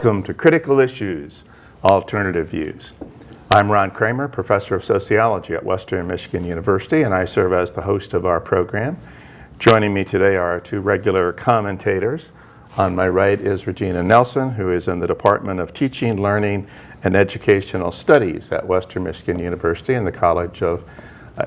Welcome to Critical Issues, Alternative Views. I'm Ron Kramer, Professor of Sociology at Western Michigan University, and I serve as the host of our program. Joining me today are our two regular commentators. On my right is Regina Nelson, who is in the Department of Teaching, Learning, and Educational Studies at Western Michigan University in the College of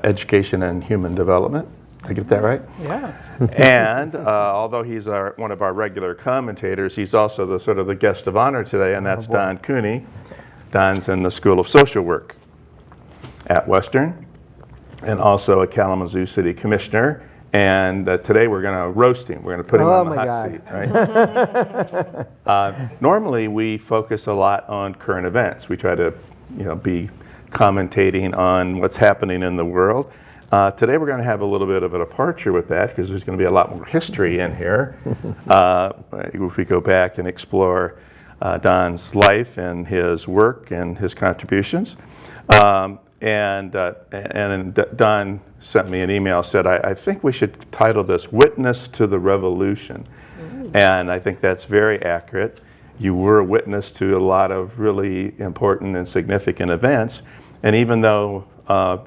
Education and Human Development. Did I get that right? Yeah. And although he's one of our regular commentators, he's also the guest of honor today, and that's Don Cooney. Don's in the School of Social Work at Western, and also a Kalamazoo City Commissioner. And today we're going to roast him. We're going to put him on the hot seat, right? Normally we focus a lot on current events. We try to, be commentating on what's happening in the world. Today we're going to have a little bit of a departure with that because there's going to be a lot more history in here. If we go back and explore Don's life and his work and his contributions. And Don sent me an email, said, I think we should title this Witness to the Revolution. And I think that's very accurate. You were a witness to a lot of really important and significant events. And even though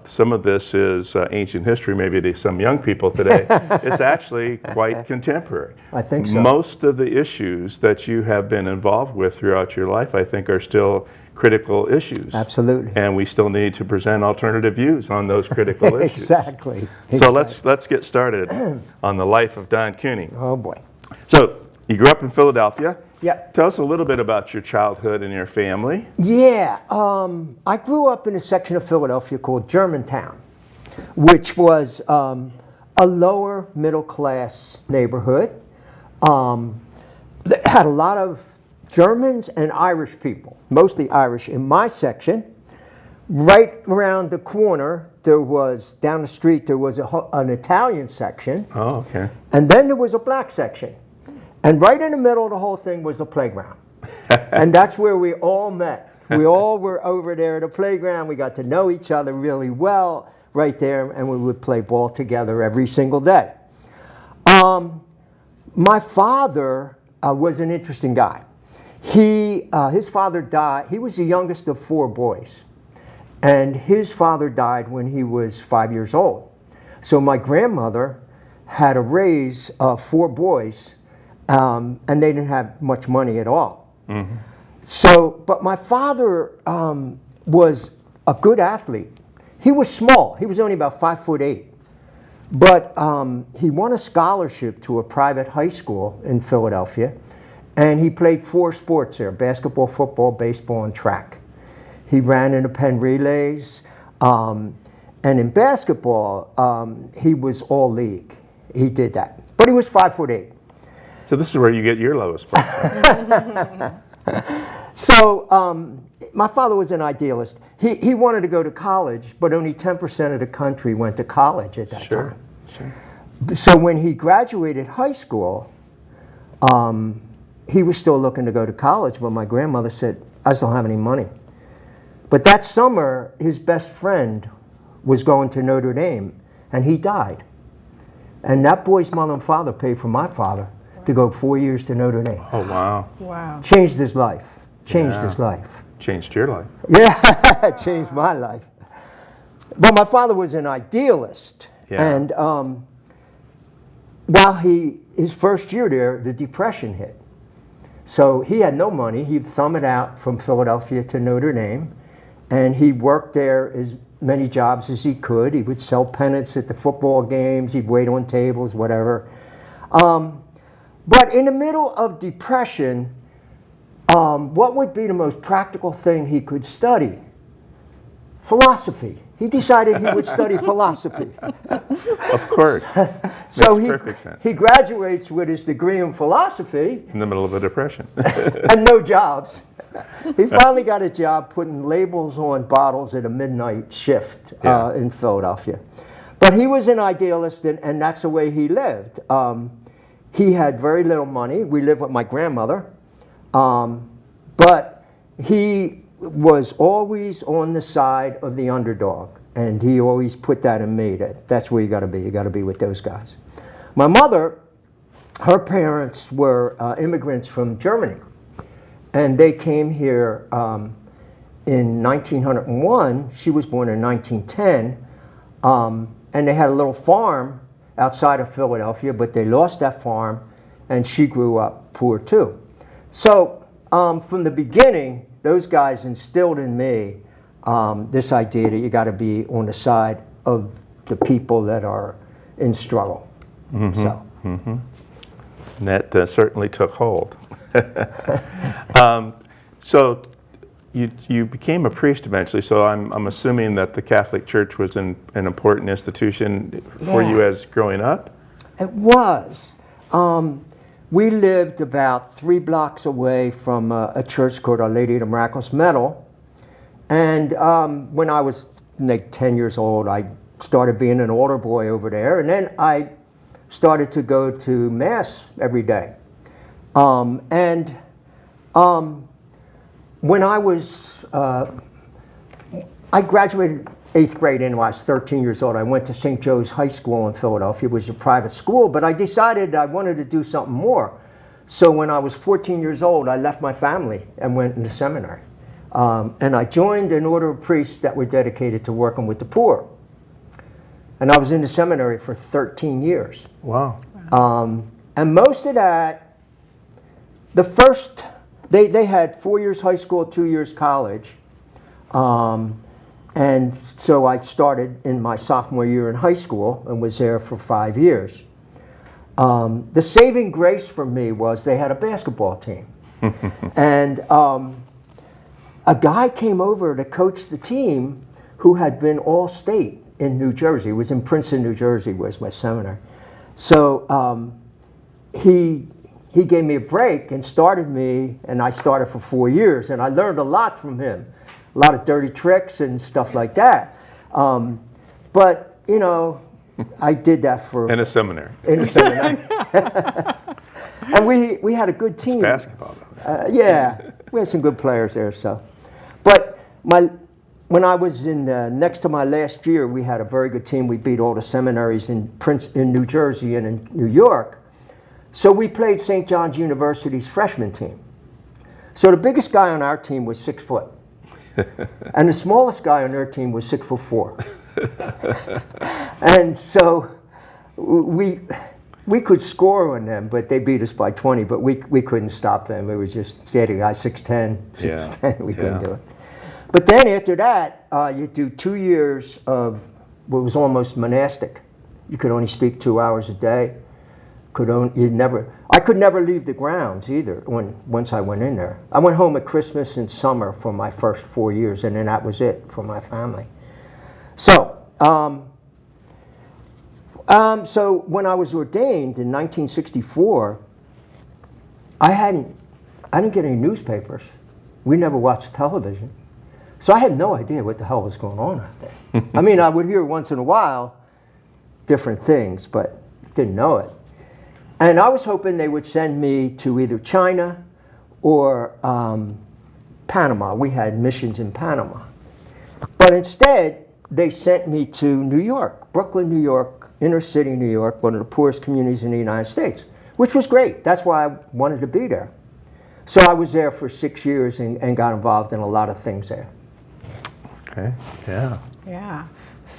some of this is ancient history, maybe to some young people today, it's actually quite contemporary. I think so. Most of the issues that you have been involved with throughout your life, I think, are still critical issues. Absolutely. And we still need to present alternative views on those critical issues. Exactly. So let's get started on the life of Don Cooney. Oh boy. So you grew up in Philadelphia. Yeah. Tell us a little bit about your childhood and your family. Yeah. I grew up in a section of Philadelphia called Germantown, which was a lower middle class neighborhood. That had a lot of Germans and Irish people, mostly Irish in my section. Right around the corner, down the street, there was an Italian section. Oh, okay. And then there was a black section. And right in the middle of the whole thing was the playground. And that's where we all met. We all were over there at the playground. We got to know each other really well right there, and we would play ball together every single day. My father was an interesting guy. His father died. He was the youngest of four boys. And his father died when he was 5 years old. So my grandmother had to raise four boys. And they didn't have much money at all. Mm-hmm. So, but my father was a good athlete. He was small. He was only about 5'8". But he won a scholarship to a private high school in Philadelphia. And he played four sports there: basketball, football, baseball, and track. He ran in the Penn relays. And in basketball, he was all league. He did that. But he was 5'8". So this is where you get your lowest point. So my father was an idealist. He wanted to go to college, but only 10% of the country went to college at that time. Sure. So when he graduated high school, he was still looking to go to college, but my grandmother said, I just don't have any money. But that summer, his best friend was going to Notre Dame, and he died. And that boy's mother and father paid for my father to go 4 years to Notre Dame. Oh, wow. Wow. Changed his life. Changed his life. Changed your life. Yeah, changed my life. But my father was an idealist. Yeah. And while his first year there, the Depression hit. So he had no money. He'd thumb it out from Philadelphia to Notre Dame. And he worked there as many jobs as he could. He would sell pennants at the football games. He'd wait on tables, whatever. But in the middle of Depression, what would be the most practical thing he could study? Philosophy. He decided he would study philosophy. Of course. So he graduates with his degree in philosophy. In the middle of a depression. And no jobs. He finally got a job putting labels on bottles at a midnight shift in Philadelphia. But he was an idealist, and that's the way he lived. He had very little money. We lived with my grandmother. But he was always on the side of the underdog. And he always put that in me, that's where you got to be. You got to be with those guys. My mother, her parents were immigrants from Germany. and they came here in 1901. She was born in 1910, and they had a little farm outside of Philadelphia, but they lost that farm, and she grew up poor too. So from the beginning, those guys instilled in me this idea that you got to be on the side of the people that are in struggle. So. And that certainly took hold. So you became a priest eventually, so I'm assuming that the Catholic Church was an important institution for you as growing up? It was. We lived about 3 blocks away from a church called Our Lady of the Miraculous Medal. And when I was like 10 years old, I started being an altar boy over there. And then I started to go to Mass every day. When I was, I graduated 8th grade and when I was 13 years old. I went to St. Joe's High School in Philadelphia. It was a private school, but I decided I wanted to do something more. So when I was 14 years old, I left my family and went into seminary. And I joined an order of priests that were dedicated to working with the poor. And I was in the seminary for 13 years. Wow. And most of that, the first, they had 4 years high school, 2 years college. And so I started in my sophomore year in high school and was there for 5 years. The saving grace for me was they had a basketball team. And a guy came over to coach the team who had been all-state in New Jersey. It was in Princeton, New Jersey, was my seminary. So he gave me a break and started me, and I started for 4 years, and I learned a lot from him, a lot of dirty tricks and stuff like that. But you know, I did that for In a seminary. In a seminary, and we had a good team. It's basketball, though. Yeah, we had some good players there. So, but when I was in next to my last year, we had a very good team. We beat all the seminaries in New Jersey and in New York. So we played St. John's University's freshman team. So the biggest guy on our team was 6 foot. And the smallest guy on their team was 6'4". And so we could score on them, but they beat us by 20, but we couldn't stop them. It was just, they had a guy 6'10", 6'10", we couldn't do it. But then after that, you do 2 years of what was almost monastic. You could only speak 2 hours a day. I could never leave the grounds either once I went in there. I went home at Christmas and summer for my first 4 years, and then that was it for my family. So, so when I was ordained in 1964, I didn't get any newspapers. We never watched television. So I had no idea what the hell was going on out there. I mean, I would hear once in a while different things, but didn't know it. And I was hoping they would send me to either China or Panama. We had missions in Panama. But instead, they sent me to New York, Brooklyn, New York, inner city New York, one of the poorest communities in the United States, which was great. That's why I wanted to be there. So I was there for 6 years and got involved in a lot of things there. Okay, yeah. Yeah.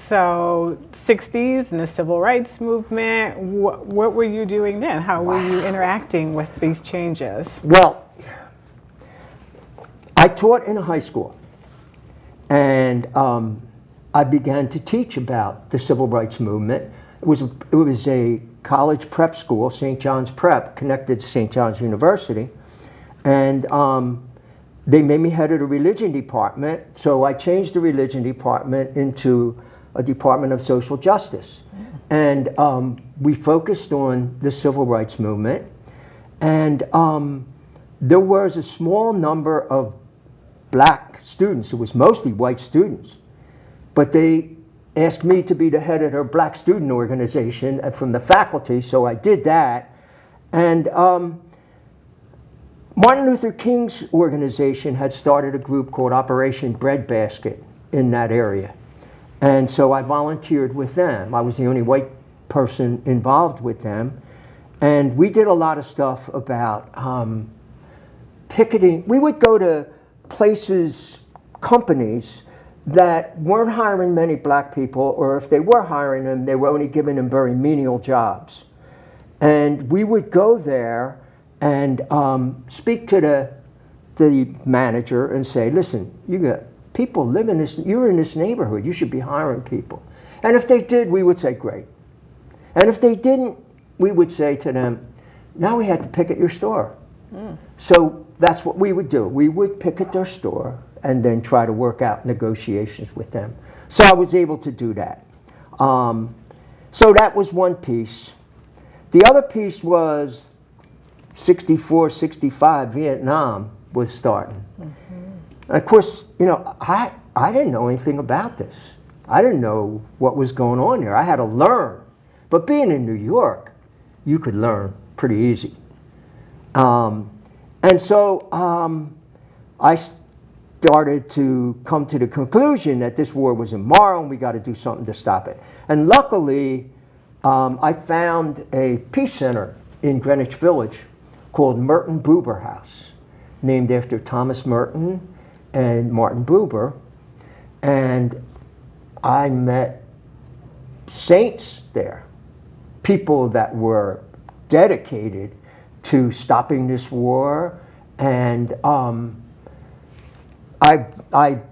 So 60s and the civil rights movement, what were you doing then? How were you interacting with these changes? Well, I taught in a high school, and I began to teach about the civil rights movement. It was a college prep school, St. John's Prep, connected to St. John's University, and they made me head of the religion department, so I changed the religion department into a Department of Social Justice. And we focused on the civil rights movement. And there was a small number of black students. It was mostly white students. But they asked me to be the head of their black student organization from the faculty, so I did that. And Martin Luther King's organization had started a group called Operation Breadbasket in that area. And so I volunteered with them. I was the only white person involved with them. And we did a lot of stuff about picketing. We would go to places, companies that weren't hiring many black people, or if they were hiring them, they were only giving them very menial jobs. And we would go there and speak to the manager and say, listen, you got people live in this, you're in this neighborhood, you should be hiring people. And if they did, we would say, great. And if they didn't, we would say to them, now we have to picket your store. So that's what we would do. We would picket their store and then try to work out negotiations with them. So I was able to do that. So that was one piece. The other piece was 64, 65, Vietnam was starting. And of course, you know, I didn't know anything about this. I didn't know what was going on there. I had to learn. But being in New York, you could learn pretty easy. And so I started to come to the conclusion that this war was immoral and we got to do something to stop it. And luckily, I found a peace center in Greenwich Village called Merton Buber House, named after Thomas Merton and Martin Buber. And I met saints there, people that were dedicated to stopping this war. And I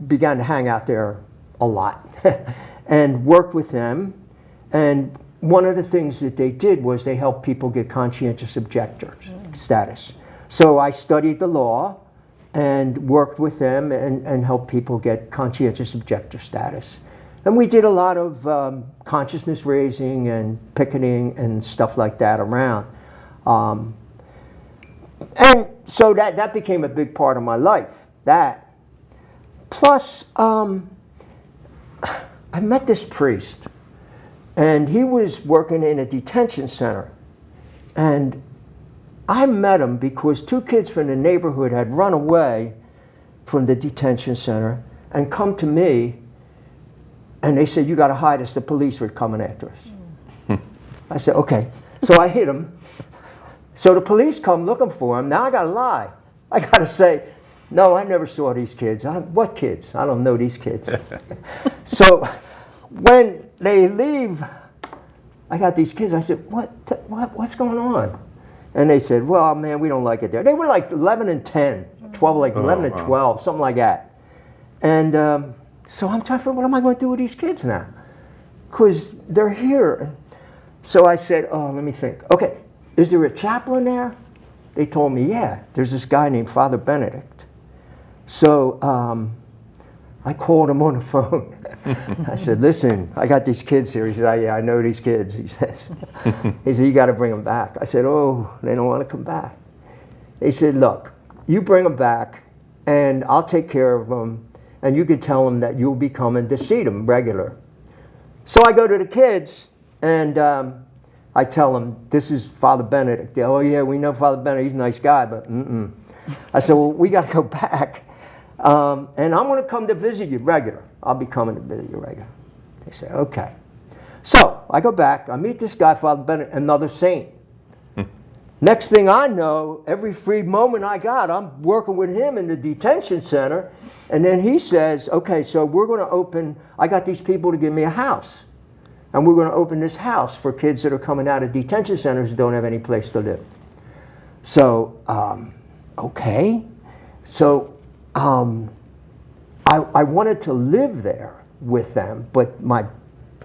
began to hang out there a lot and work with them. And one of the things that they did was they helped people get conscientious objector status. So I studied the law and worked with them and helped people get conscientious objector status. And we did a lot of consciousness raising and picketing and stuff like that around. And so that became a big part of my life, that. Plus, I met this priest, and he was working in a detention center. And I met him because two kids from the neighborhood had run away from the detention center and come to me, and they said, you got to hide us, the police were coming after us. I said, okay. So I hid him. So the police come looking for him. Now I got to lie. I got to say, no, I never saw these kids. What kids? I don't know these kids. So when they leave, I got these kids. I said, what's going on? And they said, well, man, we don't like it there. They were like 11 and 10, 12, like 11 and 12, something like that. And so I'm trying to figure, what am I going to do with these kids now? Because they're here. So I said, oh, let me think. Okay, is there a chaplain there? They told me, yeah, there's this guy named Father Benedict. So I called him on the phone. I said, listen, I got these kids here. He said, yeah, I know these kids, he says. He said, you got to bring them back. I said, oh, they don't want to come back. He said, look, you bring them back, and I'll take care of them, and you can tell them that you'll be coming to see them regular. So I go to the kids, and I tell them, this is Father Benedict. They, oh, yeah, we know Father Benedict. He's a nice guy, but I said, well, we got to go back. And I'm going to come to visit you regular. I'll be coming to visit you regular. They say, okay. So I go back. I meet this guy, Father Benedict, another saint. Next thing I know, every free moment I got, I'm working with him in the detention center. And then he says, okay, so we're going to open, I got these people to give me a house. And we're going to open this house for kids that are coming out of detention centers who don't have any place to live. So, okay. So I wanted to live there with them, but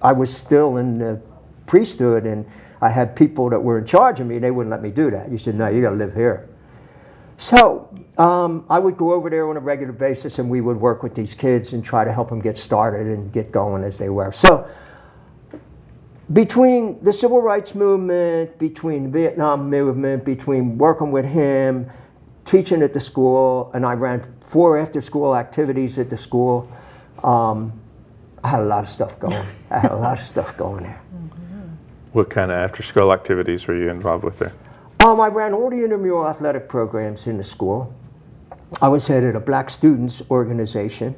I was still in the priesthood, and I had people that were in charge of me. They wouldn't let me do that. You said, no, you got to live here. So I would go over there on a regular basis, and we would work with these kids and try to help them get started and get going as they were. So between the civil rights movement, between the Vietnam movement, between working with him, teaching at the school, and I ran 4 after-school activities at the school, I had a lot of stuff going. I had a lot of stuff going there. What kind of after-school activities were you involved with there? I ran all the intramural athletic programs in the school. I was head of the Black Students Organization.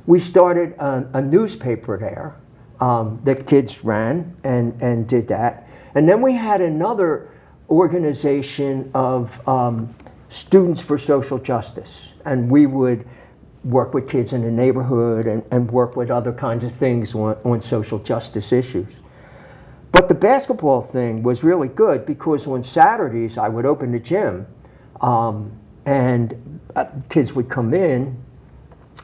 We started a newspaper there that kids ran and did that. And then we had another organization of Students for Social Justice. And we would work with kids in the neighborhood and work with other kinds of things on social justice issues. But the basketball thing was really good because on Saturdays I would open the gym and kids would come in,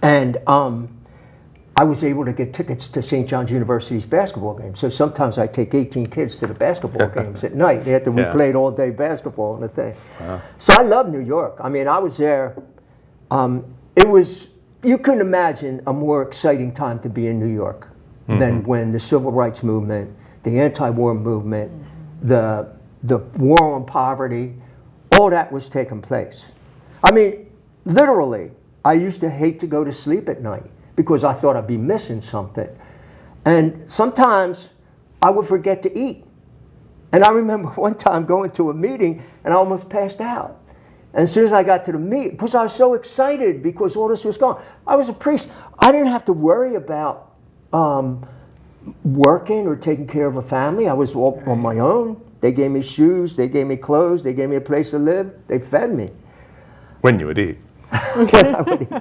and I was able to get tickets to St. John's University's basketball games. So sometimes I take 18 kids to the basketball games at night after we played all day basketball and the thing. So I love New York. I mean, I was there. It was, you couldn't imagine a more exciting time to be in New York than when the civil rights movement, the anti-war movement, the war on poverty, all that was taking place. I mean, literally, I used to hate to go to sleep at night because I thought I'd be missing something. And sometimes I would forget to eat. And I remember one time going to a meeting and I almost passed out. And as soon as I got to the meeting, because I was so excited because all this was going. I was a priest. I didn't have to worry about working or taking care of a family. I was all on my own. They gave me shoes, they gave me clothes, they gave me a place to live, they fed me. When you would eat. When I would eat.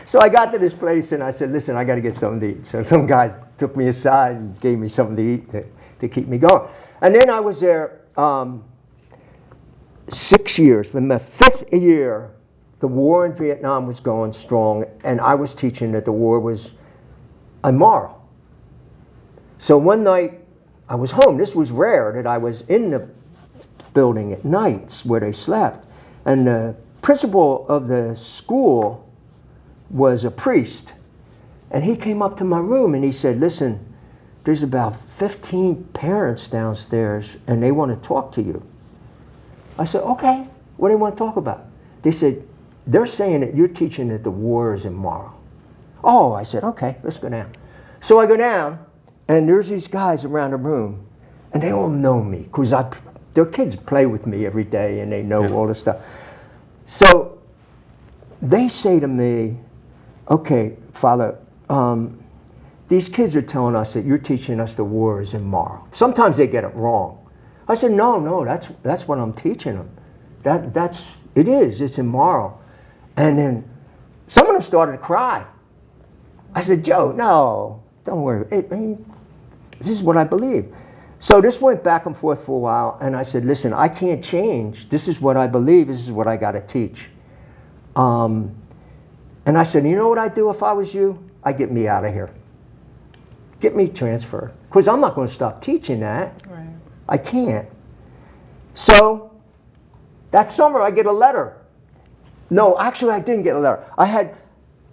So I got to this place and I said, listen, I got to get something to eat. So some guy took me aside and gave me something to eat to keep me going. And then I was there 6 years. In my 5th year, the war in Vietnam was going strong, and I was teaching that the war was immoral. So one night, I was home. This was rare that I was in the building at nights where they slept. And the principal of the school was a priest. And he came up to my room and he said, listen, there's about 15 parents downstairs and they want to talk to you. I said, okay, what do they want to talk about? They said, they're saying that you're teaching that the war is immoral. Oh, I said, okay, let's go down. So I go down, and there's these guys around the room, and they all know me, because their kids play with me every day, and they know all this stuff. So they say to me, okay, Father, these kids are telling us that you're teaching us the war is immoral. Sometimes they get it wrong. I said, no, that's what I'm teaching them. It's immoral. And then some of them started to cry. I said, Joe, no, don't worry. This is what I believe. So this went back and forth for a while, and I said, listen, I can't change. This is what I believe. This is what I got to teach. And I said, you know what I'd do if I was you? I'd get me out of here. Get me transferred. Because I'm not going to stop teaching that. Right. I can't. So that summer I get a letter. No, actually I didn't get a letter. I had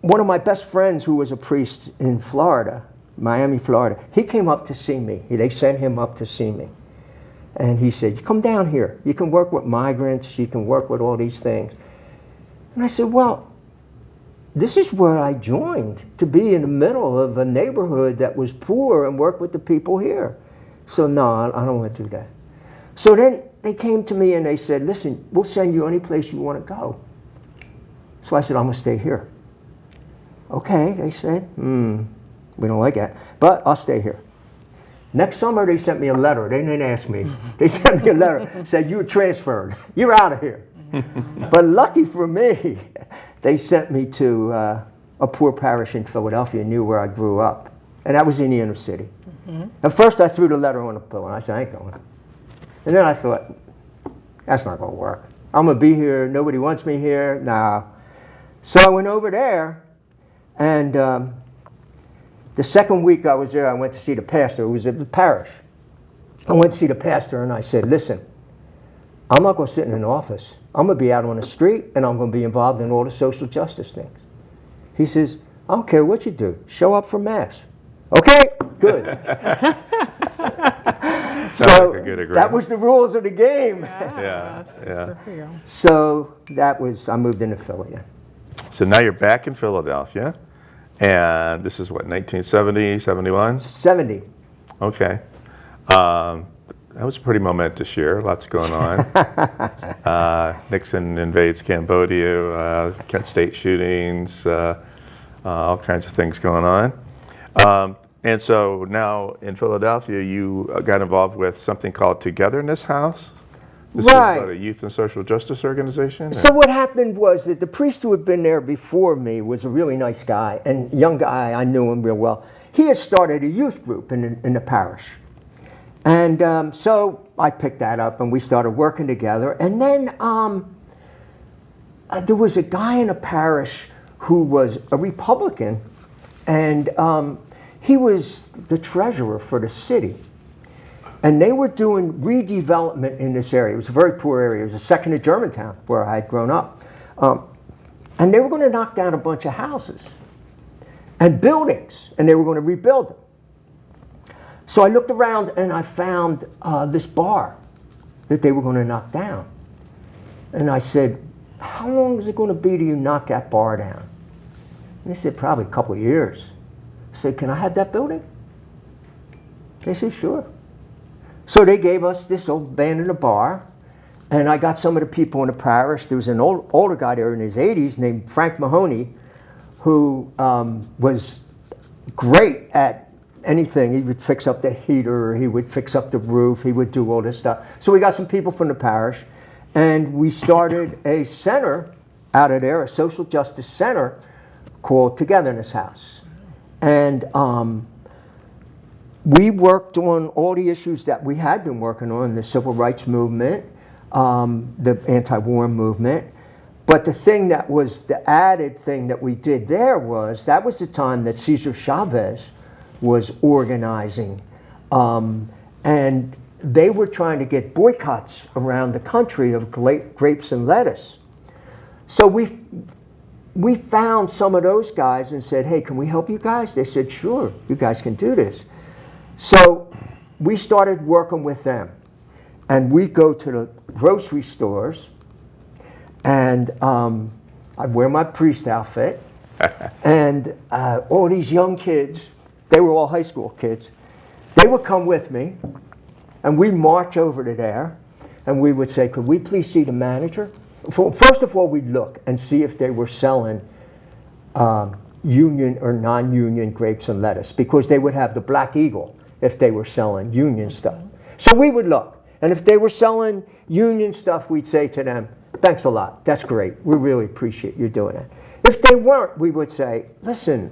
one of my best friends who was a priest in Florida, Miami, Florida. He came up to see me. They sent him up to see me. And he said, you come down here. You can work with migrants. You can work with all these things. And I said, well, this is where I joined, to be in the middle of a neighborhood that was poor and work with the people here. So no, I don't want to do that. So then they came to me and they said, listen, we'll send you any place you want to go. So I said, I'm going to stay here. Okay, they said, we don't like that, but I'll stay here. Next summer, they sent me a letter. They didn't ask me. They sent me a letter, said, you're transferred. You're out of here. But lucky for me, they sent me to a poor parish in Philadelphia, near where I grew up. And that was in the inner city. At first, I threw the letter on the pillow, and I said, I ain't going. And then I thought, that's not going to work. I'm going to be here. Nobody wants me here. Nah. So I went over there, and the second week I was there, I went to see the pastor who was at the parish. I went to see the pastor, and I said, listen, I'm not going to sit in an office. I'm going to be out on the street, and I'm going to be involved in all the social justice things. He says, I don't care what you do. Show up for Mass. Okay, good. So like a good agreement. that was the rules of the game. Yeah. Good for you. So I moved into Philly. Yeah. So now you're back in Philadelphia, and this is what, 1970, 71? 70. Okay. That was a pretty momentous year. Lots going on. Nixon invades Cambodia, Kent State shootings, all kinds of things going on. And so now in Philadelphia, you got involved with something called Togetherness House? This was Right. about a youth and social justice organization? So what happened was that the priest who had been there before me was a really nice guy, and young guy, I knew him real well. He had started a youth group in the parish. And so I picked that up and we started working together. And then there was a guy in the parish who was a Republican, and he was the treasurer for the city. And they were doing redevelopment in this area. It was a very poor area. It was a second to Germantown, where I had grown up. And they were going to knock down a bunch of houses and buildings, and they were going to rebuild them. So I looked around and I found this bar that they were going to knock down. And I said, how long is it going to be till you knock that bar down? And they said, probably a couple of years. I said, can I have that building? They said, sure. So they gave us this old abandoned bar, and I got some of the people in the parish. There was an older guy there in his 80s named Frank Mahoney, who was great at anything. He would fix up the heater, he would fix up the roof, he would do all this stuff. So we got some people from the parish, and we started a center out of there, a social justice center called Togetherness House. And we worked on all the issues that we had been working on, the civil rights movement, the anti-war movement. But the thing that was the added thing that we did there was, that was the time that Cesar Chavez was organizing. And they were trying to get boycotts around the country of grapes and lettuce. So we found some of those guys and said, hey, can we help you guys? They said, sure, you guys can do this. So we started working with them. And we go to the grocery stores, and I'd wear my priest outfit, and all these young kids, they were all high school kids, they would come with me, and we'd march over to there, and we would say, could we please see the manager? First of all, we'd look and see if they were selling union or non-union grapes and lettuce, because they would have the Black Eagle if they were selling union stuff. So we would look, and if they were selling union stuff, we'd say to them, thanks a lot, that's great, we really appreciate you doing that. If they weren't, we would say, listen,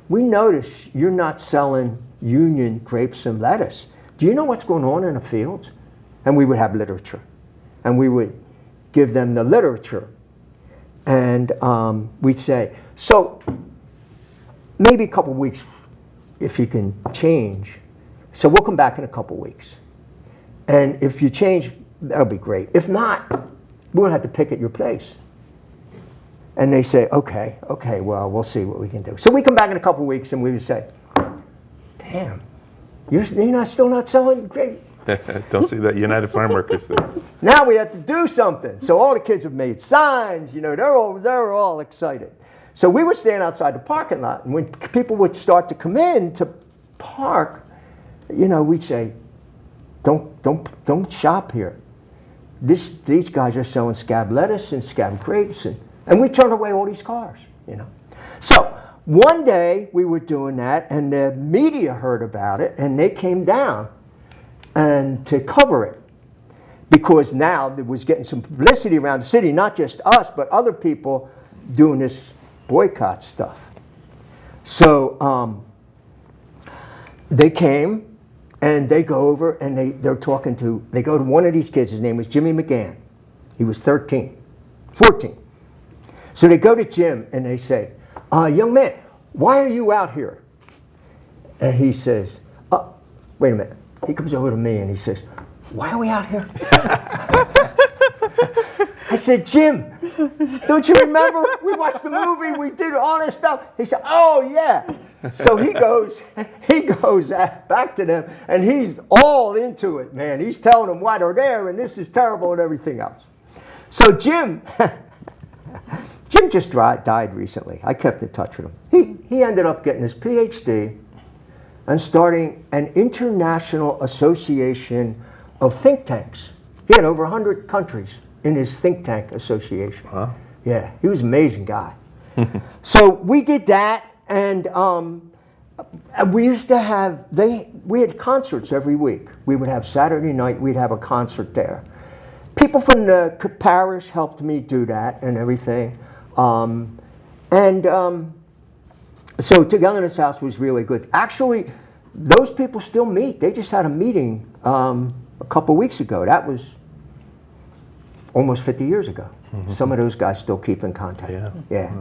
we notice you're not selling union grapes and lettuce. Do you know what's going on in the fields? And we would have literature, and we would give them the literature. And we'd say, so maybe a couple weeks, if you can change. So we'll come back in a couple weeks. And if you change, that'll be great. If not, we won't have to pick at your place. And they say, okay, well, we'll see what we can do. So we come back in a couple weeks and we would say, damn, you're still not selling grape? Don't see that United Farm Workers thing. Now we have to do something. So all the kids have made signs, you know, they're all excited. So we would stand outside the parking lot, and when people would start to come in to park, you know, we'd say, don't shop here. These guys are selling scab lettuce and scab grapes, and we turned away all these cars, you know. So one day we were doing that, and the media heard about it, and they came down and to cover it, because now it was getting some publicity around the city, not just us, but other people doing this boycott stuff. So they came, and they go over, and they go to one of these kids. His name was Jimmy McGann. He was 14. So they go to Jim, and they say, young man, why are you out here? And he says, wait a minute. He comes over to me and he says, why are we out here? I said, Jim, don't you remember? We watched the movie, we did all this stuff. He said, oh yeah. So he goes back to them, and he's all into it, man. He's telling them why they're there, and this is terrible and everything else. So Jim just died recently. I kept in touch with him. He ended up getting his PhD and starting an international association of think tanks. He had over 100 countries in his think tank association. Wow. Yeah, he was an amazing guy. So we did that, and we used to have, we had concerts every week. We would have Saturday night, we'd have a concert there. people from the parish helped me do that and everything. So Togetherness House was really good. Actually, those people still meet. They just had a meeting a couple weeks ago. That was almost 50 years ago. Some of those guys still keep in contact. Yeah.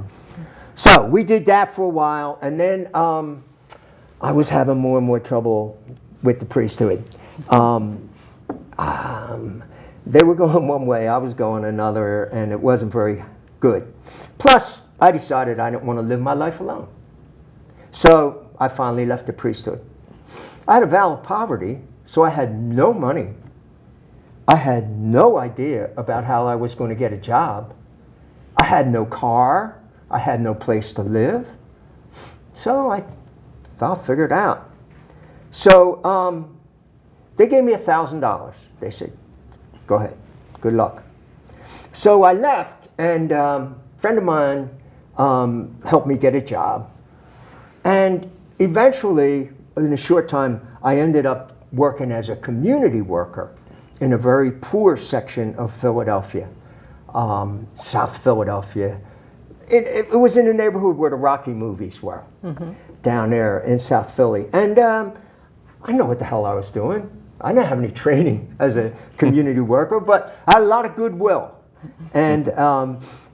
So we did that for a while, and then I was having more and more trouble with the priesthood. They were going one way, I was going another, and it wasn't very good. Plus, I decided I didn't want to live my life alone. So I finally left the priesthood. I had a vow of poverty, so I had no money. I had no idea about how I was going to get a job. I had no car. I had no place to live. So I'll figure it out. So they gave me $1,000. They said, go ahead, good luck. So I left, and a friend of mine helped me get a job. And eventually, in a short time, I ended up working as a community worker in a very poor section of Philadelphia, South Philadelphia. It was in the neighborhood where the Rocky movies were, down there in South Philly. And I know what the hell I was doing. I didn't have any training as a community worker, but I had a lot of goodwill. And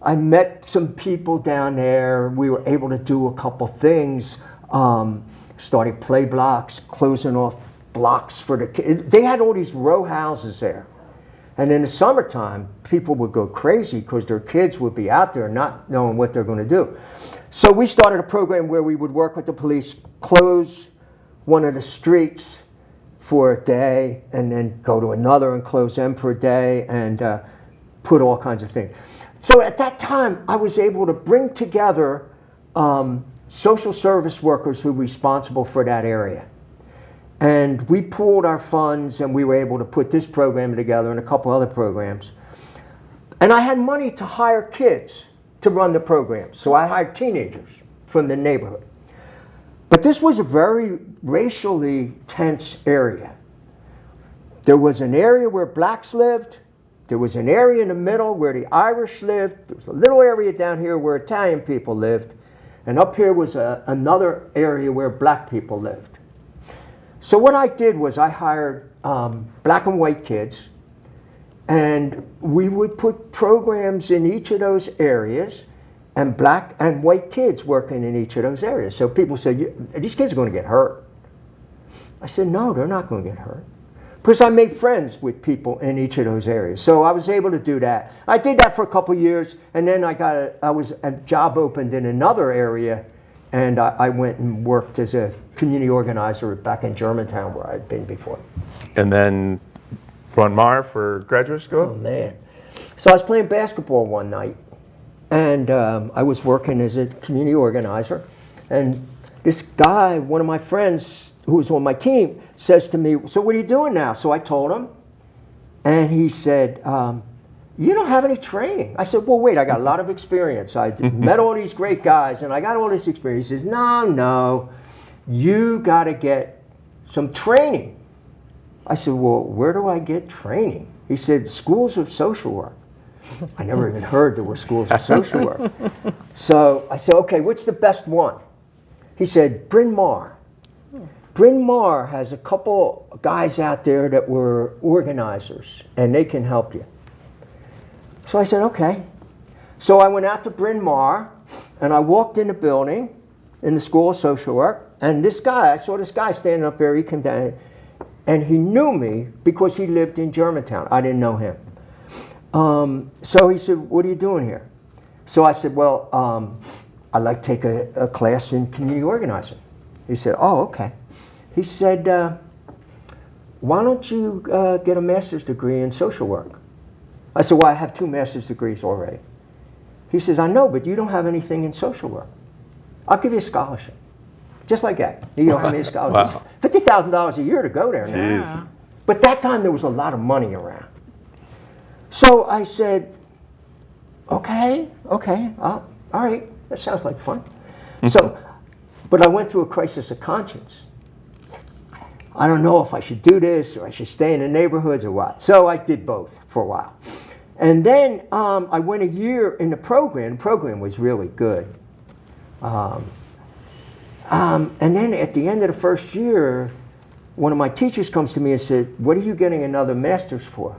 I met some people down there. We were able to do a couple things, starting play blocks, closing off blocks for the kids. They had all these row houses there. And in the summertime, people would go crazy because their kids would be out there not knowing what they're going to do. So we started a program where we would work with the police, close one of the streets for a day, and then go to another and close them for a day, and put all kinds of things. So at that time, I was able to bring together social service workers who were responsible for that area. And we pooled our funds, and we were able to put this program together and a couple other programs. And I had money to hire kids to run the program. So I hired teenagers from the neighborhood. But this was a very racially tense area. There was an area where blacks lived. There was an area in the middle where the Irish lived. There was a little area down here where Italian people lived. And up here was another area where black people lived. So what I did was I hired black and white kids, and we would put programs in each of those areas, and black and white kids working in each of those areas. So people said, these kids are going to get hurt. I said, no, they're not going to get hurt. Because I made friends with people in each of those areas. So I was able to do that. I did that for a couple years, and then a job opened in another area, and I went and worked as a community organizer back in Germantown, where I'd been before. And then Bryn Mawr for graduate school? Oh, man. So I was playing basketball one night, and I was working as a community organizer, and this guy, one of my friends who was on my team, says to me, so what are you doing now? So I told him, and he said, you don't have any training. I said, well, wait, I got a lot of experience. I met all these great guys, and I got all this experience. He says, no, you got to get some training. I said, well, where do I get training? He said, schools of social work. I never even heard there were schools of social work. So I said, okay, what's the best one? He said, Bryn Mawr. Bryn Mawr has a couple guys out there that were organizers, and they can help you. So I said, okay. So I went out to Bryn Mawr, and I walked in the building in the School of Social Work, and I saw this guy standing up there. He came down, and he knew me because he lived in Germantown. I didn't know him. So he said, what are you doing here? So I said, well, I'd like to take a class in community organizing. He said, oh, okay. He said, why don't you get a master's degree in social work? I said, well, I have 2 master's degrees already. He says, I know, but you don't have anything in social work. I'll give you a scholarship. Just like that. You offer me a scholarship. Wow. $50,000 a year to go there now. Jeez. But that time there was a lot of money around. So I said, okay, all right, that sounds like fun. So, but I went through a crisis of conscience. I don't know if I should do this or I should stay in the neighborhoods or what. So I did both for a while. And then I went a year in the program. The program was really good. And then at the end of the first year, one of my teachers comes to me and said, "What are you getting another master's for?"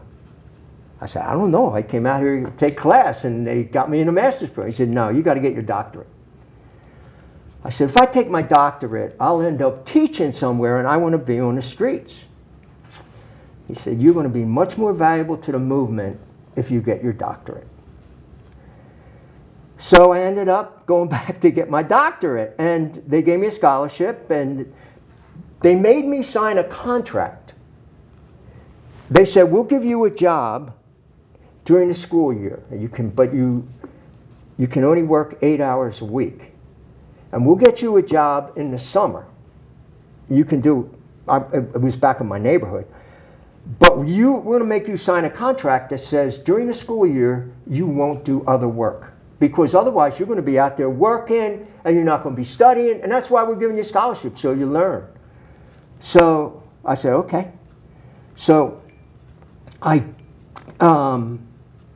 I said, "I don't know. I came out here to take class and they got me in a master's program." He said, "No, you got to get your doctorate." I said, "If I take my doctorate, I'll end up teaching somewhere and I want to be on the streets." He said, "You're going to be much more valuable to the movement if you get your doctorate." So I ended up going back to get my doctorate, and they gave me a scholarship, and they made me sign a contract. They said, "We'll give you a job during the school year, but you can only work 8 hours a week. And we'll get you a job in the summer. You can do," it was back in my neighborhood, "but we're going to make you sign a contract that says during the school year you won't do other work. Because otherwise you're going to be out there working and you're not going to be studying, and that's why we're giving you scholarships, so you learn." So I said, "Okay." So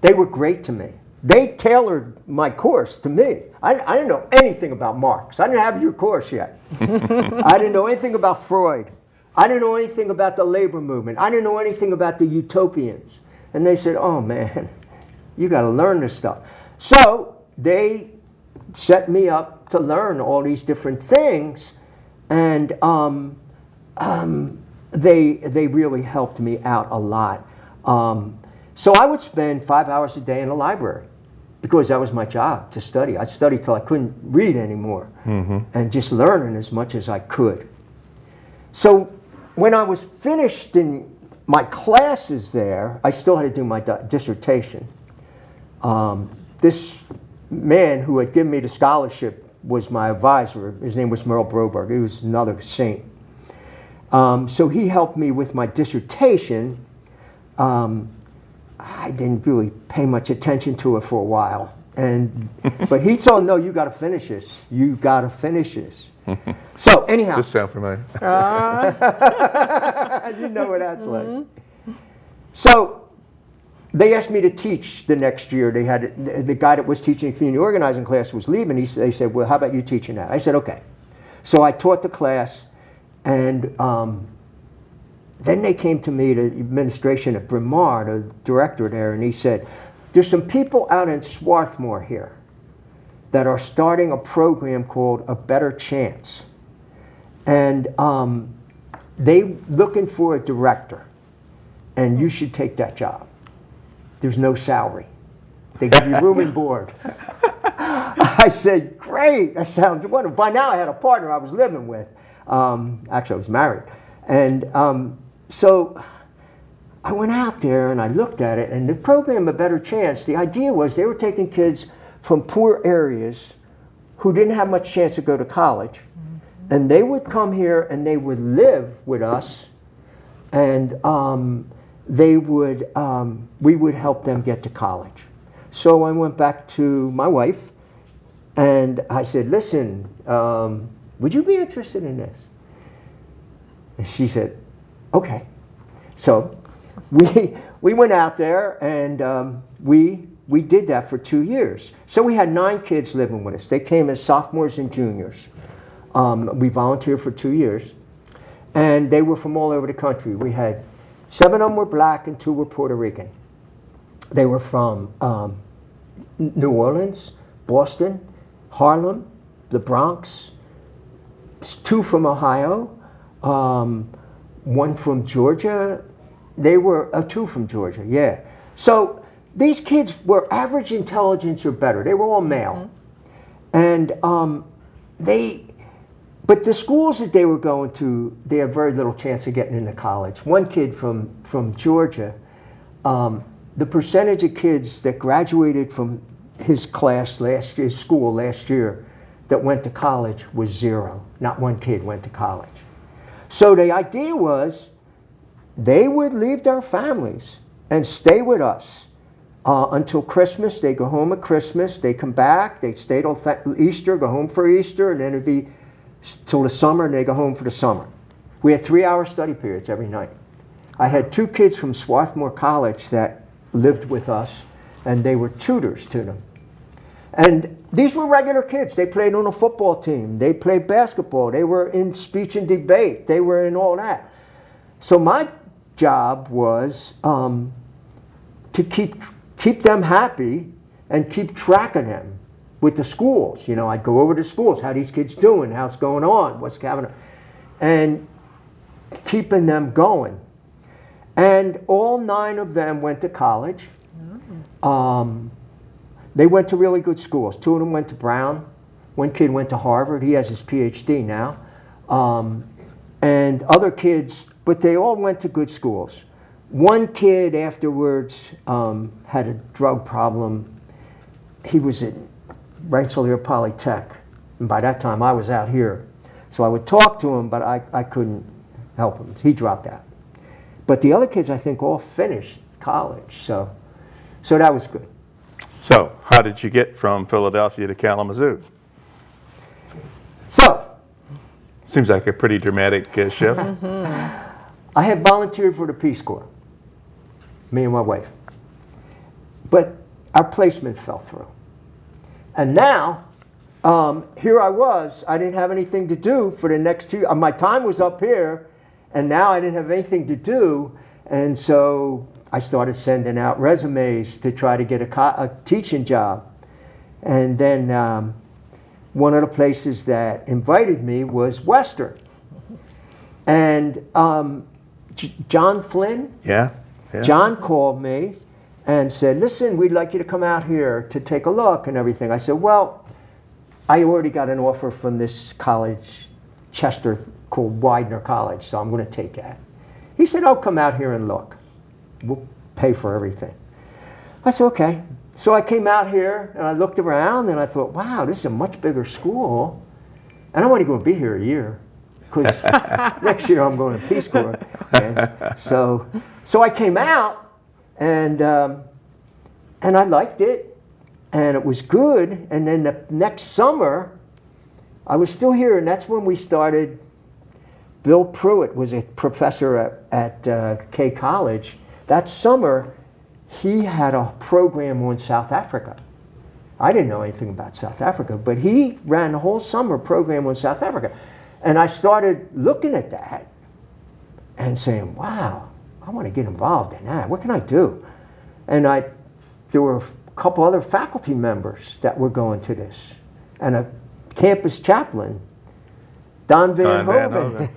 they were great to me. They tailored my course to me. I didn't know anything about Marx. I didn't have your course yet. I didn't know anything about Freud. I didn't know anything about the labor movement. I didn't know anything about the utopians. And they said, "Oh man, you got to learn this stuff." So they set me up to learn all these different things, and they really helped me out a lot. So I would spend 5 hours a day in the library because that was my job, to study. I'd study till I couldn't read anymore, and just learning as much as I could. So when I was finished in my classes there, I still had to do my dissertation. This man who had given me the scholarship was my advisor. His name was Merle Broberg. He was another saint. So he helped me with my dissertation. I didn't really pay much attention to it for a while. But he told, "No, you got to finish this. You got to finish this." So anyhow. This sound familiar? You know what that's like. So they asked me to teach the next year. They had the guy that was teaching the community organizing class was leaving. They said, "Well, how about you teaching that?" I said, "Okay." So I taught the class, and then they came to me, the administration at Bryn Mawr, the director there, and he said, "There's some people out in Swarthmore here that are starting a program called A Better Chance. And they looking for a director, and you should take that job. There's no salary. They give you room and board." I said, "Great, that sounds wonderful." By now I had a partner I was living with. Actually, I was married. And so I went out there and I looked at it, and the program A Better Chance, the idea was they were taking kids from poor areas who didn't have much chance to go to college, and they would come here and they would live with us, and we would help them get to college. So I went back to my wife and I said, "Listen, would you be interested in this?" And she said, "Okay." So we went out there and we did that for 2 years. So we had 9 kids living with us. They came as sophomores and juniors. We volunteered for 2 years, and they were from all over the country. We had 7 of them were black and 2 were Puerto Rican. They were from New Orleans, Boston, Harlem, the Bronx, 2 from Ohio, 1 from Georgia. They were 2 from Georgia, yeah. So these kids were average intelligence or better. They were all male. And but the schools that they were going to, they had very little chance of getting into college. One kid from Georgia, the percentage of kids that graduated from his class last year, his school last year, that went to college was 0. Not one kid went to college. So the idea was they would leave their families and stay with us until Christmas. They go home at Christmas, they come back, they stay till Easter, go home for Easter, and then it'd be till the summer, and they go home for the summer. We had 3-hour study periods every night. I had 2 kids from Swarthmore College that lived with us, and they were tutors to them. And these were regular kids. They played on a football team. They played basketball. They were in speech and debate. They were in all that. So my job was to keep them happy and keep track of them with the schools. You know, I'd go over to schools. How these kids doing? How's going on? What's happening? And keeping them going. And all 9 of them went to college. They went to really good schools. 2 of them went to Brown. 1 kid went to Harvard. He has his PhD now. And other kids, but they all went to good schools. 1 kid afterwards had a drug problem. He was at Rensselaer Polytech. And by that time, I was out here. So I would talk to him, but I couldn't help him. He dropped out. But the other kids, I think, all finished college. So that was good. So, how did you get from Philadelphia to Kalamazoo? So, Seems like a pretty dramatic shift. I had volunteered for the Peace Corps, me and my wife. But our placement fell through. And now, here I was, I didn't have anything to do for the next 2 years. My time was up here, and now I didn't have anything to do. And so I started sending out resumes to try to get a teaching job. And then one of the places that invited me was Western. And John Flynn, Yeah. John called me and said, listen, we'd like you to come out here to take a look and everything. I said, well, I already got an offer from this college, Chester, called Widener College, so I'm going to take that. He said, oh, come out here and look. We'll pay for everything. I said, okay. So I came out here and I looked around and I thought, wow, this is a much bigger school. And I'm only going to be here a year, because next year I'm going to Peace Corps. And so I came out and I liked it and it was good. And then the next summer, I was still here, and that's when we started. Bill Pruitt was a professor at K College. That summer, he had a program on South Africa. I didn't know anything about South Africa, but he ran the whole summer program on South Africa. And I started looking at that and saying, wow, I want to get involved in that. What can I do? And there were a couple other faculty members that were going to this, and a campus chaplain, Don Van Hoven.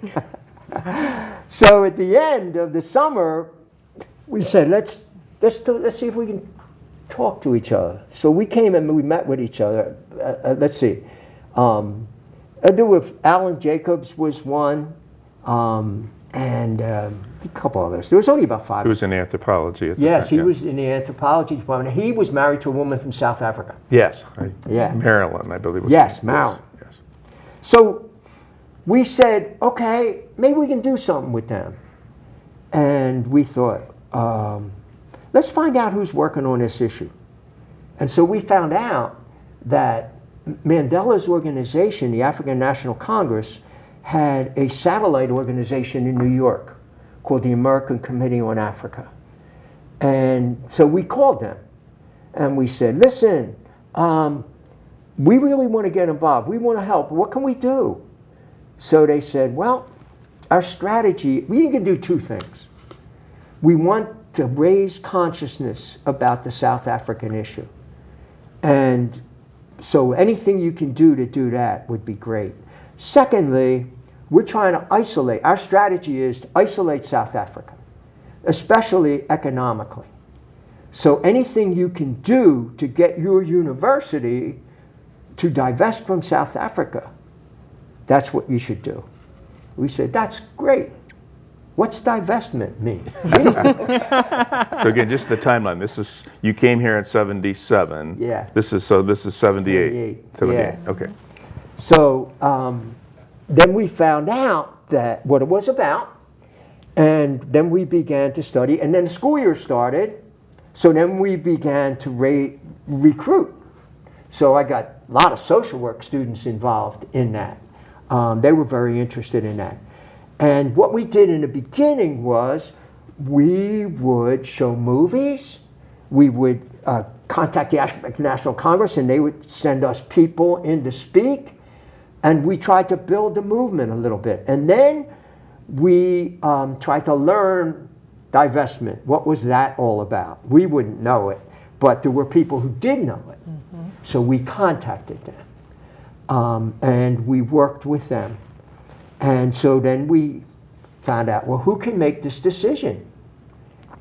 So at the end of the summer, we said, let's see if we can talk to each other. So we came and we met with each other. Let's see. There were Alan Jacobs was one, and a couple others. There was only about 5. He was in anthropology at the Yes, time. he yeah. was in the anthropology department. He was married to a woman from South Africa. Yes. Yeah. Maryland, I believe. Was Yes, Maryland. Yes. So we said, okay, maybe we can do something with them. And we thought, let's find out who's working on this issue. And so we found out that Mandela's organization, the African National Congress, had a satellite organization in New York called the American Committee on Africa. And so we called them and we said, listen, we really want to get involved. We want to help. What can we do? So they said, well, our strategy, we can do 2 things. We want to raise consciousness about the South African issue. And so anything you can do to do that would be great. Secondly, we're trying to isolate. Our strategy is to isolate South Africa, especially economically. So anything you can do to get your university to divest from South Africa, that's what you should do. We said, that's great. What's divestment mean? So again, just the timeline. This is, you came here in 77. Yeah. This is 78. 78. Yeah. Okay. So then we found out that what it was about, and then we began to study, and then the school year started, so then we began to recruit. So I got a lot of social work students involved in that. They were very interested in that. And what we did in the beginning was we would show movies, we would contact the African National Congress, and they would send us people in to speak, and we tried to build the movement a little bit. And then we tried to learn divestment. What was that all about? We wouldn't know it, but there were people who did know it. So we contacted them, and we worked with them. And so then we found out, well, who can make this decision?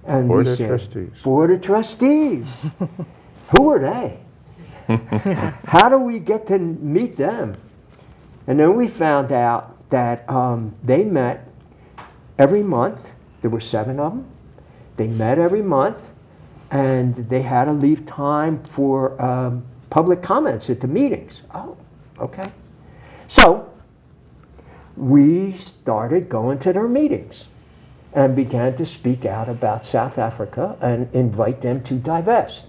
And Board we of said, Trustees. Board of Trustees. Who are they? How do we get to meet them? And then we found out that they met every month. There were 7 of them. They met every month, and they had to leave time for public comments at the meetings. Oh, okay. So we started going to their meetings and began to speak out about South Africa and invite them to divest.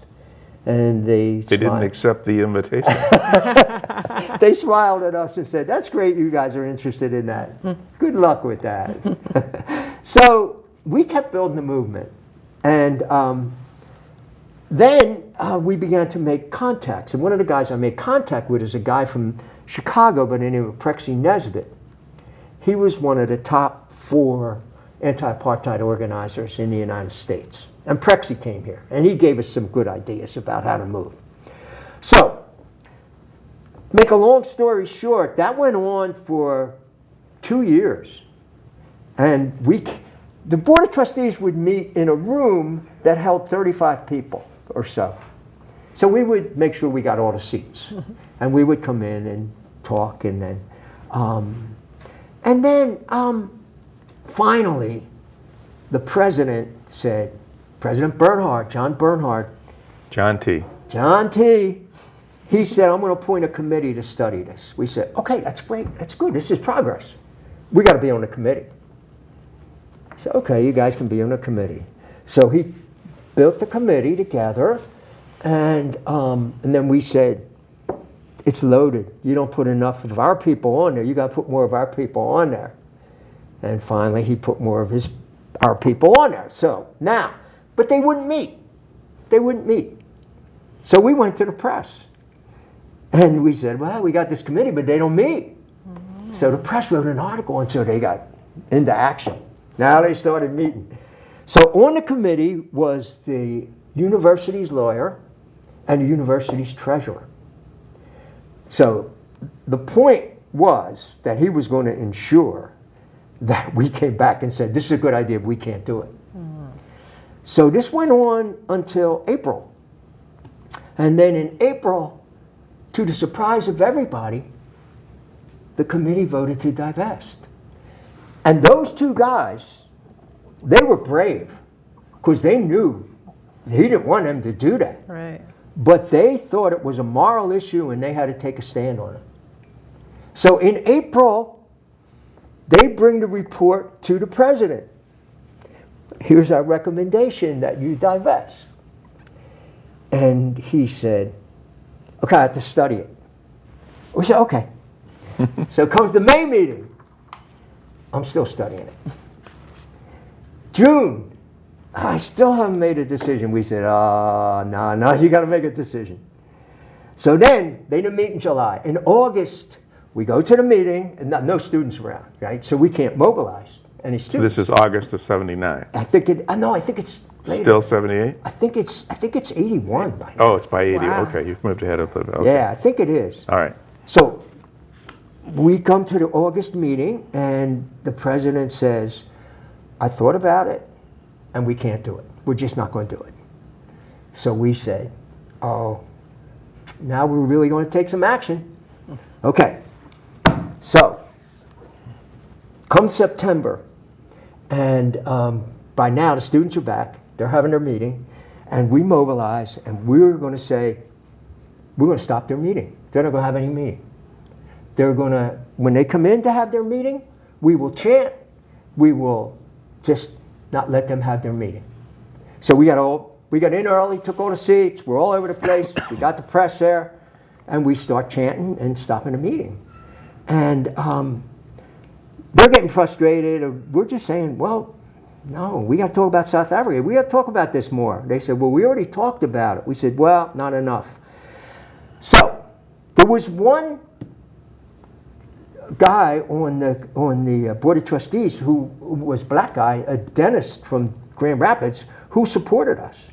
And they didn't accept the invitation. They smiled at us and said, that's great you guys are interested in that. Good luck with that. So we kept building the movement. And then we began to make contacts. And one of the guys I made contact with is a guy from Chicago by the name of Prexy Nesbitt. He was one of the top 4 anti-apartheid organizers in the United States. And Prexy came here, and he gave us some good ideas about how to move. So, make a long story short, that went on for 2 years. And the Board of Trustees would meet in a room that held 35 people or so. So we would make sure we got all the seats. And we would come in and talk, and then finally, the president said, President Bernhard, John Bernhard. John T. John T. He said, I'm going to appoint a committee to study this. We said, okay, that's great. That's good. This is progress. We got to be on the committee. So, okay, you guys can be on the committee. So he built the committee together, and then we said, it's loaded. You don't put enough of our people on there. You got to put more of our people on there. And finally, he put more of our people on there. So now, but they wouldn't meet. They wouldn't meet. So we went to the press. And we said, well, we got this committee, but they don't meet. So the press wrote an article, and so they got into action. Now they started meeting. So on the committee was the university's lawyer and the university's treasurer. So the point was that he was going to ensure that we came back and said, this is a good idea, but we can't do it. So this went on until April. And then in April, to the surprise of everybody, the committee voted to divest. And those 2 guys, they were brave, because they knew he didn't want them to do that. Right. But they thought it was a moral issue, and they had to take a stand on it. So in April, they bring the report to the president. Here's our recommendation that you divest. And he said, okay, I have to study it. We said, okay. So comes the May meeting. I'm still studying it. June, I still haven't made a decision. We said, no, you got to make a decision. So then, they didn't meet in July. In August, we go to the meeting, and no students around, right? So we can't mobilize any students. This is August of '79. I think it's later. Still '78? I think it's 81 by now. Oh, it's by 80. Wow. Okay, you've moved ahead of it. Okay. Yeah, I think it is. All right. So we come to the August meeting, and the president says, I thought about it, and we can't do it. We're just not going to do it. So we said, oh, now we're really going to take some action. Okay. So come September, and by now the students are back. They're having their meeting, and we mobilize, and we're going to say, we're going to stop their meeting. They're not going to have any meeting. They're going to, when they come in to have their meeting, we will chant. We will just not let them have their meeting. So we got in early, took all the seats. We're all over the place. We got the press there, and we start chanting and stopping the meeting. And they're getting frustrated. And we're just saying, well, no, we got to talk about South Africa. We got to talk about this more. They said, well, we already talked about it. We said, well, not enough. So there was one guy on the board of trustees who was a black guy, a dentist from Grand Rapids, who supported us.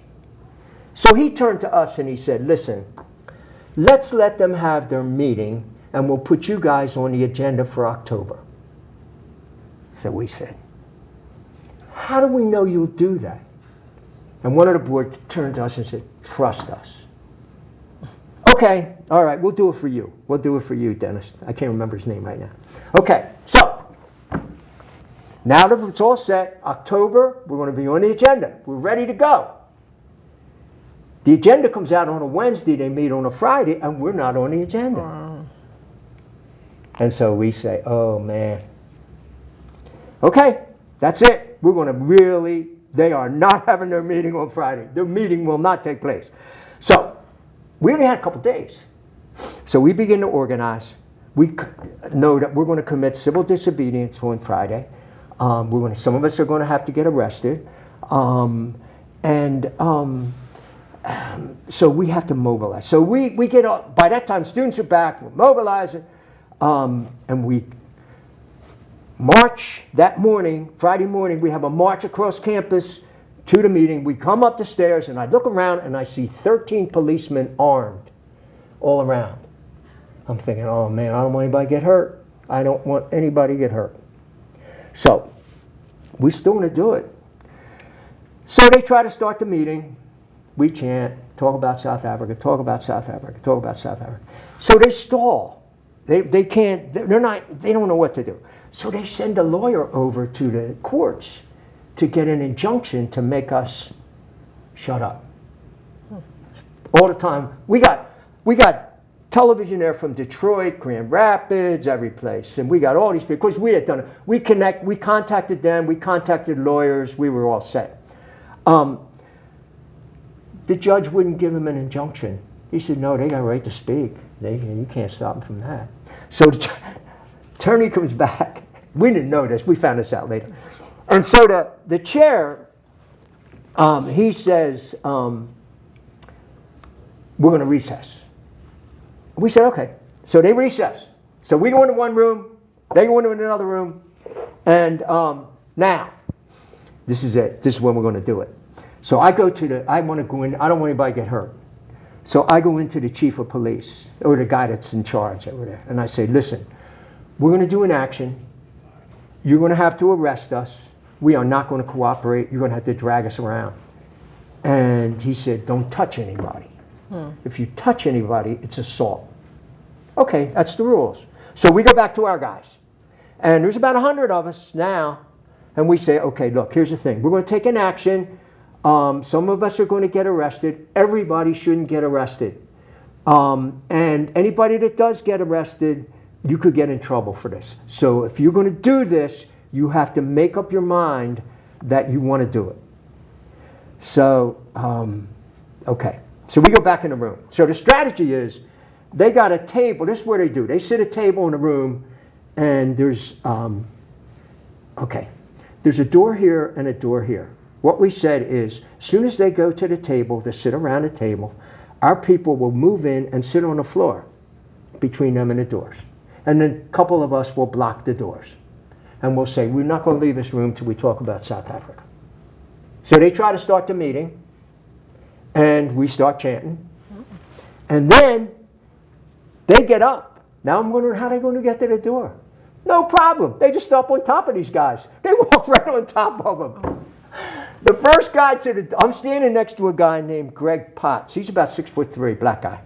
So he turned to us and he said, listen, let's let them have their meeting and we'll put you guys on the agenda for October. So we said, how do we know you'll do that? And one of the board turned to us and said, trust us. Okay, all right, we'll do it for you. We'll do it for you, dentist. I can't remember his name right now. Okay, so now that it's all set, October, we're going to be on the agenda. We're ready to go. The agenda comes out on a Wednesday, they meet on a Friday, and we're not on the agenda. Wow. And so we say, oh man, okay, that's it. We're going to really, they are not having their meeting on Friday. Their meeting will not take place. So we only had a couple days. So we begin to organize. We know that we're going to commit civil disobedience on Friday. Some of us are going to have to get arrested. So we have to mobilize. So we get up, by that time students are back, we're mobilizing, and we march that morning, Friday morning, we have a march across campus to the meeting. We come up the stairs and I look around and I see 13 policemen armed all around. I'm thinking, oh man, I don't want anybody to get hurt. I don't want anybody to get hurt. So we still want to do it. So they try to start the meeting. We chant, talk about South Africa, talk about South Africa, talk about South Africa. So they stall. They don't know what to do. So they send a lawyer over to the courts to get an injunction to make us shut up. All the time. We got television there from Detroit, Grand Rapids, every place. And we got all these people, because we had done it. We contacted them, we contacted lawyers, we were all set. The judge wouldn't give him an injunction. He said, no, they got a right to speak. You can't stop them from that. So the attorney comes back. We didn't know this. We found this out later. And so the chair, he says, we're going to recess. We said, okay. So they recess. So we go into one room. They go into another room. And now, this is it. This is when we're going to do it. So I want to go in. I don't want anybody to get hurt. So I go into the chief of police, or the guy that's in charge over there. And I say, listen, we're going to do an action. You're going to have to arrest us. We are not going to cooperate. You're going to have to drag us around. And he said, don't touch anybody. If you touch anybody, it's assault. Okay, that's the rules. So we go back to our guys. And there's about 100 of us now. And we say, okay, look, here's the thing. We're going to take an action. Some of us are going to get arrested. Everybody shouldn't get arrested. And anybody that does get arrested, you could get in trouble for this. So if you're going to do this, you have to make up your mind that you want to do it. So, okay. So we go back in the room. So the strategy is, they got a table. This is what they do. They sit a table in the room, and there's a door here and a door here. What we said is, as soon as they go to the table to sit around the table, our people will move in and sit on the floor between them and the doors. And then a couple of us will block the doors. And we'll say, we're not going to leave this room till we talk about South Africa. So they try to start the meeting, and we start chanting. And then they get up. Now I'm wondering how they're going to get to the door. No problem. They just stop on top of these guys. They walk right on top of them. The first guy I'm standing next to a guy named Greg Potts. He's about 6'3", black guy.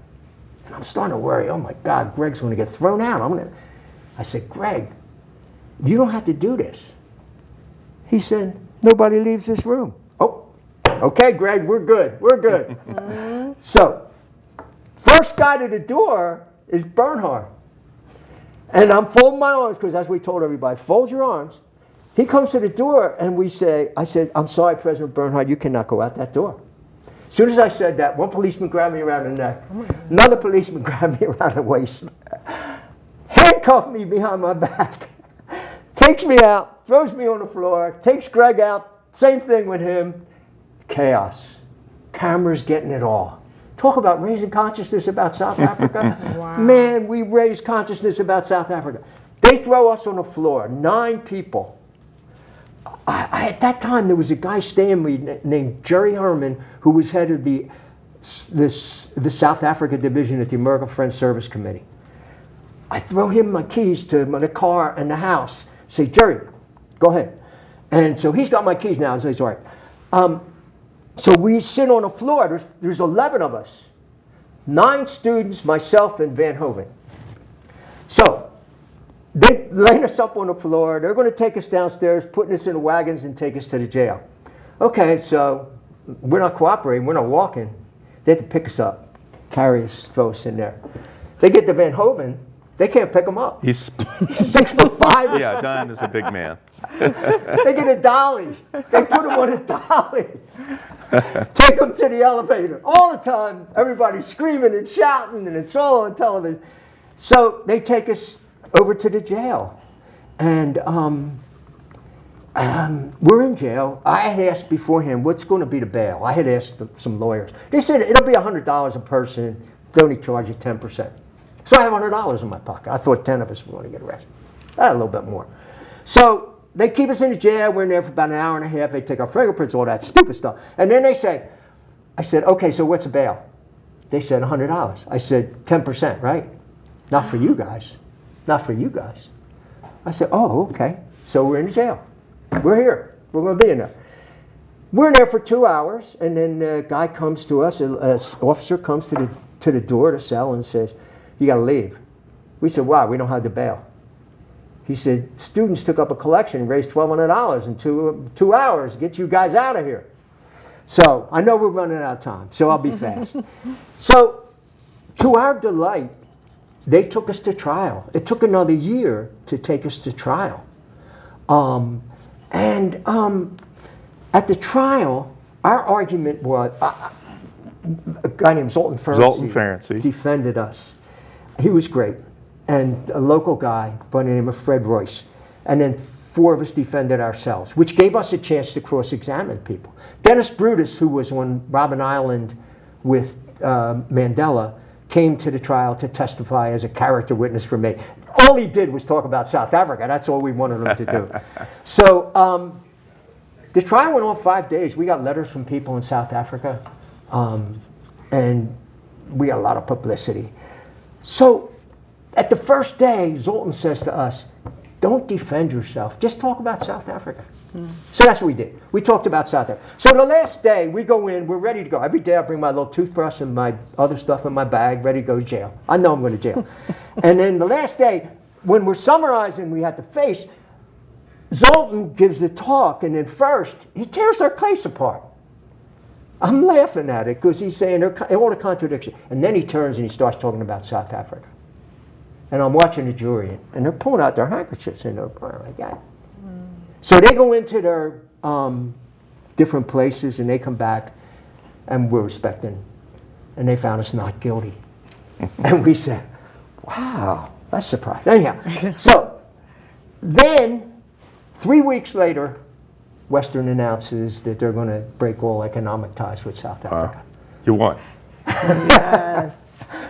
And I'm starting to worry, oh my God, Greg's going to get thrown out. I said, Greg, you don't have to do this. He said, nobody leaves this room. Oh, okay, Greg, we're good. We're good. So, first guy to the door is Bernhard. And I'm folding my arms, because as we told everybody, fold your arms. He comes to the door, and I said, I'm sorry, President Bernhard, you cannot go out that door. As soon as I said that, one policeman grabbed me around the neck. Another policeman grabbed me around the waist. Handcuffed me behind my back. takes me out, throws me on the floor, takes Greg out, same thing with him. Chaos. Cameras getting it all. Talk about raising consciousness about South Africa. Wow. Man, we raised consciousness about South Africa. They throw us on the floor, 9 people. At that time, there was a guy staying with me named Jerry Herman, who was head of the South Africa division at the American Friends Service Committee. I throw him my keys to the car and the house. Say, Jerry, go ahead. And so he's got my keys now, so he's all right. So we sit on the floor. There's 11 of us. 9 students, myself, and Van Hoven. So they laying us up on the floor. They're going to take us downstairs, putting us in the wagons, and take us to the jail. Okay, so we're not cooperating. We're not walking. They have to pick us up, carry us, throw us in there. They get to Van Hoven. They can't pick him up. He's 6'5" or yeah, something. Don is a big man. They get a dolly. They put him on a dolly. Take him to the elevator. All the time, everybody's screaming and shouting, and it's all on television. So they take us over to the jail. And we're in jail. I had asked beforehand, what's going to be the bail? I had asked some lawyers. They said it'll be $100 a person. They only charge you 10%. So I have $100 in my pocket. I thought 10 of us were going to get arrested. I had a little bit more. So they keep us in the jail. We're in there for about an hour and a half. They take our fingerprints, all that stupid stuff. And then they say, I said, okay, so what's the bail? They said $100. I said, 10%, right? Not for you guys. Not for you guys. I said, oh, okay. So we're in the jail. We're here. We're going to be in there. We're in there for 2 hours, and then the guy comes to us, an officer comes to the door of the cell and says, you got to leave. We said, why? We don't have the bail. He said, students took up a collection and raised $1,200 in 2 hours. Get you guys out of here. So I know we're running out of time, so I'll be fast. So to our delight, they took us to trial. It took another year to take us to trial. At the trial, our argument was, a guy named Zoltan Ferenczi defended us. He was great. And a local guy by the name of Fred Royce. And then 4 of us defended ourselves, which gave us a chance to cross-examine people. Dennis Brutus, who was on Robben Island with Mandela, came to the trial to testify as a character witness for me. All he did was talk about South Africa. That's all we wanted him to do. So the trial went on 5 days. We got letters from people in South Africa, and we got a lot of publicity. So at the first day, Zoltan says to us, don't defend yourself. Just talk about South Africa. So that's what we did. We talked about South Africa. So the last day, we go in, we're ready to go. Every day I bring my little toothbrush and my other stuff in my bag, ready to go to jail. I know I'm going to jail. And then the last day, when we're summarizing, we had to face, Zoltan gives the talk, and then first, he tears our case apart. I'm laughing at it because he's saying all the contradictions. And then he turns and he starts talking about South Africa. And I'm watching the jury, and they're pulling out their handkerchiefs and they're crying like that. So they go into their different places, and they come back, and we're respecting. And they found us not guilty. And we said, wow, that's surprising. Anyhow, so then 3 weeks later, Western announces that they're going to break all economic ties with South Africa. You won. Yes.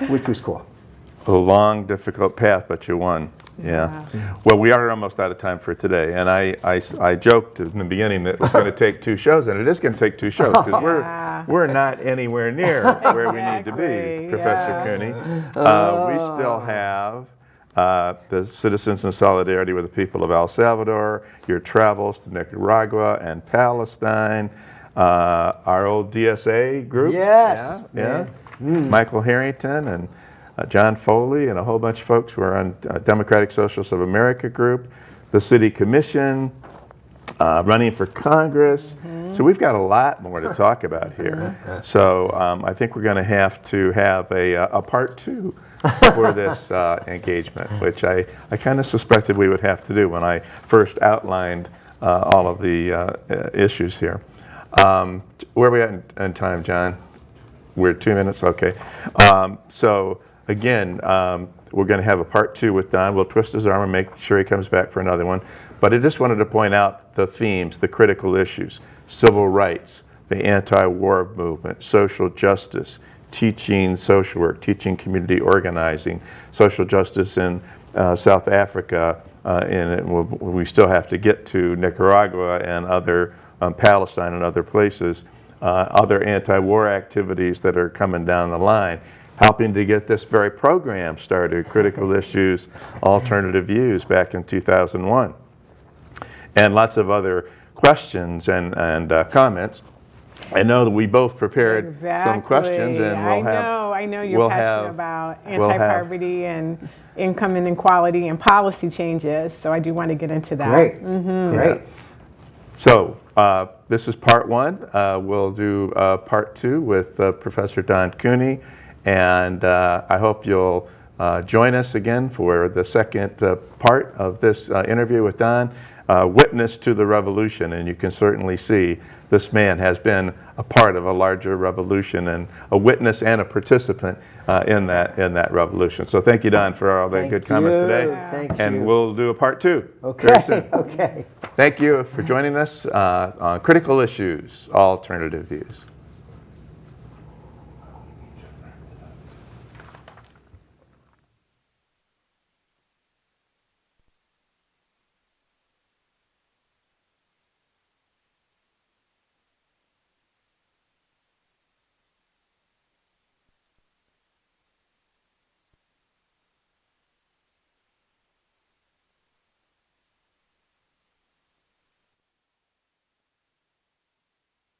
Which was cool. A long, difficult path, but you won. Yeah. Well, we are almost out of time for today, and I joked in the beginning that it was going to take 2 shows, and it is going to take 2 shows because we're not anywhere near where we need to be, Professor Cooney. We still have the Citizens in Solidarity with the People of El Salvador, your travels to Nicaragua and Palestine, our old DSA group. Yes. Yeah. Michael Harrington and John Foley and a whole bunch of folks who are on Democratic Socialists of America group, the City Commission, running for Congress. So we've got a lot more to talk about here. So I think we're going to have a part 2 for this engagement, which I kind of suspected we would have to do when I first outlined all of the issues here. Where are we at in time, John? We're at 2 minutes? Okay. So again, we're going to have a part 2 with Don. We'll twist his arm and make sure he comes back for another one. But I just wanted to point out the themes, the critical issues: civil rights, the anti-war movement, social justice, teaching social work, teaching community organizing, social justice in South Africa, and we still have to get to Nicaragua and other Palestine and other places, other anti-war activities that are coming down the line, helping to get this very program started, Critical Issues, Alternative Views, back in 2001. And lots of other questions and comments. I know that we both prepared some questions, and I know you're passionate about anti-poverty and income inequality and policy changes, so I do want to get into that. Great, great. So this is part one. We'll do part two with Professor Don Cooney, and I hope you'll join us again for the second part of this interview with Don, Witness to the Revolution. And you can certainly see this man has been a part of a larger revolution and a witness and a participant in that revolution. So thank you, Don, for all the good comments today. Thanks. And we'll do a part two. Okay, okay. Thank you for joining us on Critical Issues, Alternative Views.